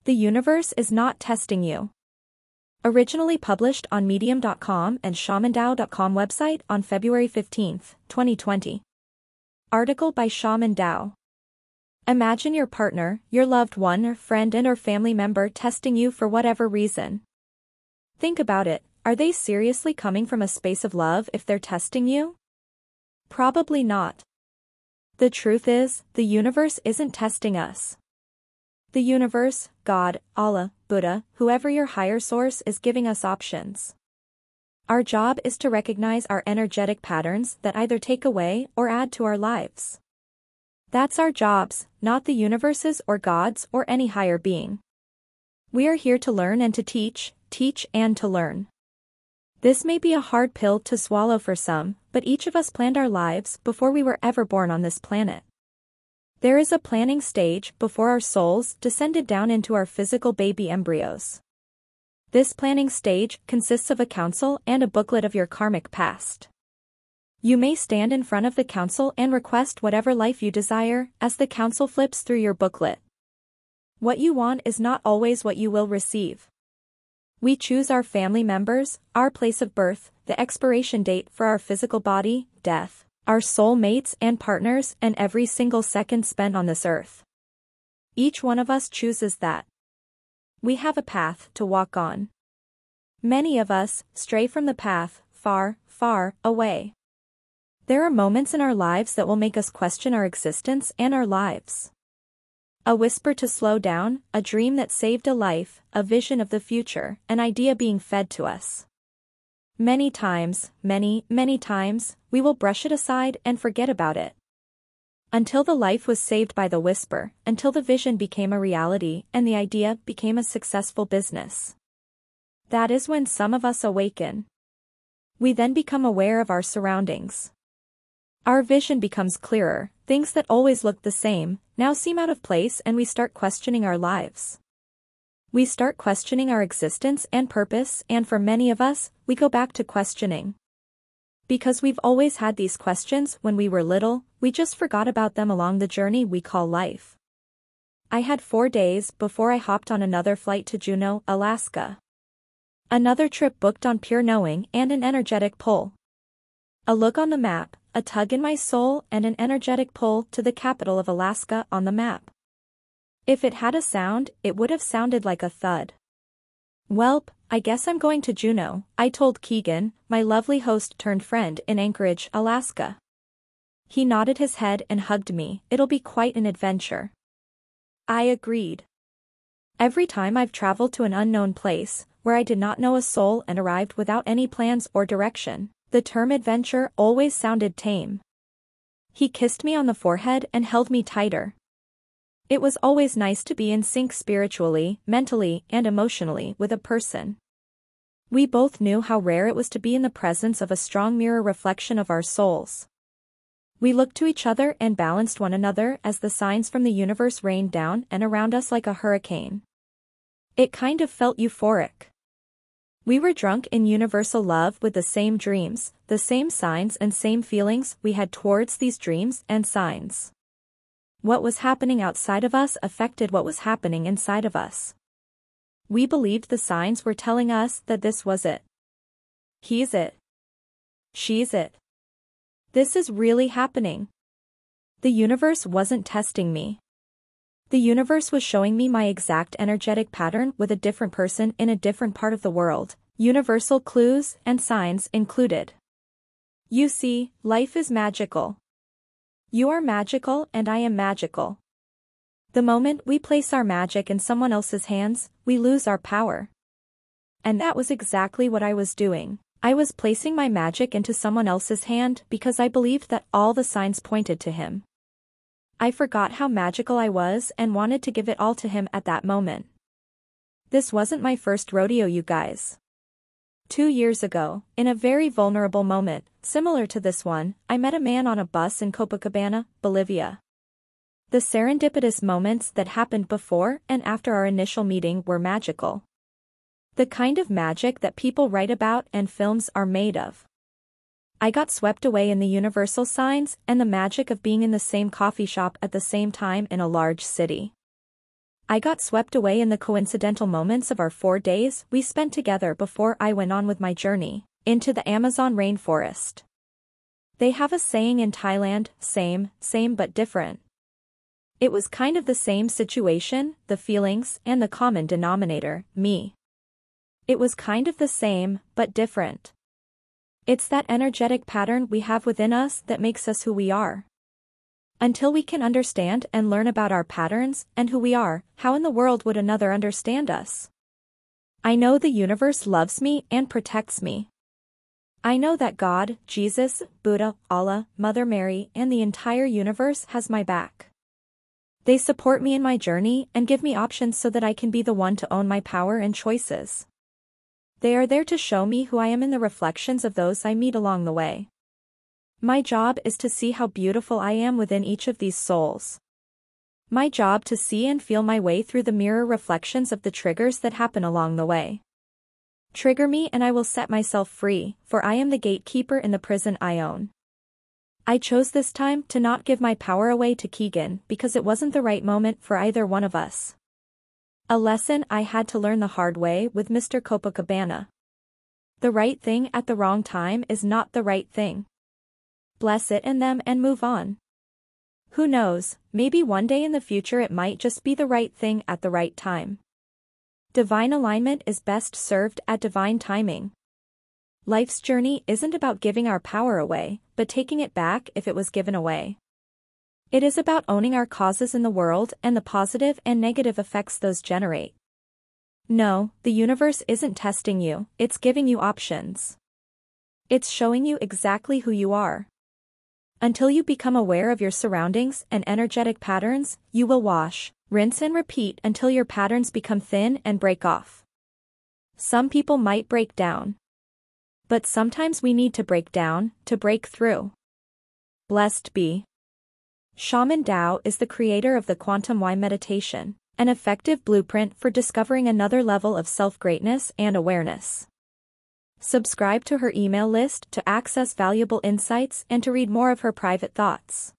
The universe is not testing you. Originally published on medium.com and shamandao.com website on February 15, 2020. Article by Shaman Dao. Imagine your partner, your loved one or friend and/or family member testing you for whatever reason. Think about it, are they seriously coming from a space of love if they're testing you? Probably not. The truth is, the universe isn't testing us. The universe, God, Allah, Buddha, whoever your higher source is giving us options. Our job is to recognize our energetic patterns that either take away or add to our lives. That's our jobs, not the universe's or God's or any higher being. We are here to learn and to teach and to learn. This may be a hard pill to swallow for some, but each of us planned our lives before we were ever born on this planet. There is a planning stage before our souls descended down into our physical baby embryos. This planning stage consists of a council and a booklet of your karmic past. You may stand in front of the council and request whatever life you desire as the council flips through your booklet. What you want is not always what you will receive. We choose our family members, our place of birth, the expiration date for our physical body, death, our soulmates and partners, and every single second spent on this earth. Each one of us chooses that. We have a path to walk on. Many of us stray from the path, far, far away. There are moments in our lives that will make us question our existence and our lives. A whisper to slow down, a dream that saved a life, a vision of the future, an idea being fed to us. Many times, many times, we will brush it aside and forget about it. Until the life was saved by the whisper, until the vision became a reality and the idea became a successful business. That is when some of us awaken. We then become aware of our surroundings. Our vision becomes clearer, things that always looked the same, now seem out of place and we start questioning our lives. We start questioning our existence and purpose, and for many of us, we go back to questioning. Because we've always had these questions when we were little, we just forgot about them along the journey we call life. I had 4 days before I hopped on another flight to Juneau, Alaska. Another trip booked on pure knowing and an energetic pull. A look on the map, a tug in my soul and an energetic pull to the capital of Alaska on the map. If it had a sound, it would have sounded like a thud. Welp, I guess I'm going to Juneau, I told Keegan, my lovely host-turned-friend in Anchorage, Alaska. He nodded his head and hugged me, it'll be quite an adventure. I agreed. Every time I've traveled to an unknown place, where I did not know a soul and arrived without any plans or direction, the term adventure always sounded tame. He kissed me on the forehead and held me tighter. It was always nice to be in sync spiritually, mentally, and emotionally with a person. We both knew how rare it was to be in the presence of a strong mirror reflection of our souls. We looked to each other and balanced one another as the signs from the universe rained down and around us like a hurricane. It kind of felt euphoric. We were drunk in universal love with the same dreams, the same signs and same feelings we had towards these dreams and signs. What was happening outside of us affected what was happening inside of us. We believed the signs were telling us that this was it. He's it. She's it. This is really happening. The universe wasn't testing me. The universe was showing me my exact energetic pattern with a different person in a different part of the world, universal clues and signs included. You see, life is magical. You are magical and I am magical. The moment we place our magic in someone else's hands, we lose our power. And that was exactly what I was doing. I was placing my magic into someone else's hand because I believed that all the signs pointed to him. I forgot how magical I was and wanted to give it all to him at that moment. This wasn't my first rodeo, you guys. 2 years ago, in a very vulnerable moment, similar to this one, I met a man on a bus in Copacabana, Bolivia. The serendipitous moments that happened before and after our initial meeting were magical. The kind of magic that people write about and films are made of. I got swept away in the universal signs and the magic of being in the same coffee shop at the same time in a large city. I got swept away in the coincidental moments of our 4 days we spent together before I went on with my journey into the Amazon rainforest. They have a saying in Thailand, same but different. It was kind of the same situation, the feelings, and the common denominator, me. It was kind of the same, but different. It's that energetic pattern we have within us that makes us who we are. Until we can understand and learn about our patterns and who we are, how in the world would another understand us? I know the universe loves me and protects me. I know that God, Jesus, Buddha, Allah, Mother Mary, and the entire universe has my back. They support me in my journey and give me options so that I can be the one to own my power and choices. They are there to show me who I am in the reflections of those I meet along the way. My job is to see how beautiful I am within each of these souls. My job to see and feel my way through the mirror reflections of the triggers that happen along the way. Trigger me and I will set myself free, for I am the gatekeeper in the prison I own. I chose this time to not give my power away to Keegan because it wasn't the right moment for either one of us. A lesson I had to learn the hard way with Mr. Copacabana. The right thing at the wrong time is not the right thing. Bless it and them and move on. Who knows, maybe one day in the future it might just be the right thing at the right time. Divine alignment is best served at divine timing. Life's journey isn't about giving our power away, but taking it back if it was given away. It is about owning our causes in the world and the positive and negative effects those generate. No, the universe isn't testing you, it's giving you options. It's showing you exactly who you are. Until you become aware of your surroundings and energetic patterns, you will wash, rinse and repeat until your patterns become thin and break off. Some people might break down. But sometimes we need to break down, to break through. Blessed be. Shaman Dao is the creator of the Quantum Y meditation, an effective blueprint for discovering another level of self-greatness and awareness. Subscribe to her email list to access valuable insights and to read more of her private thoughts.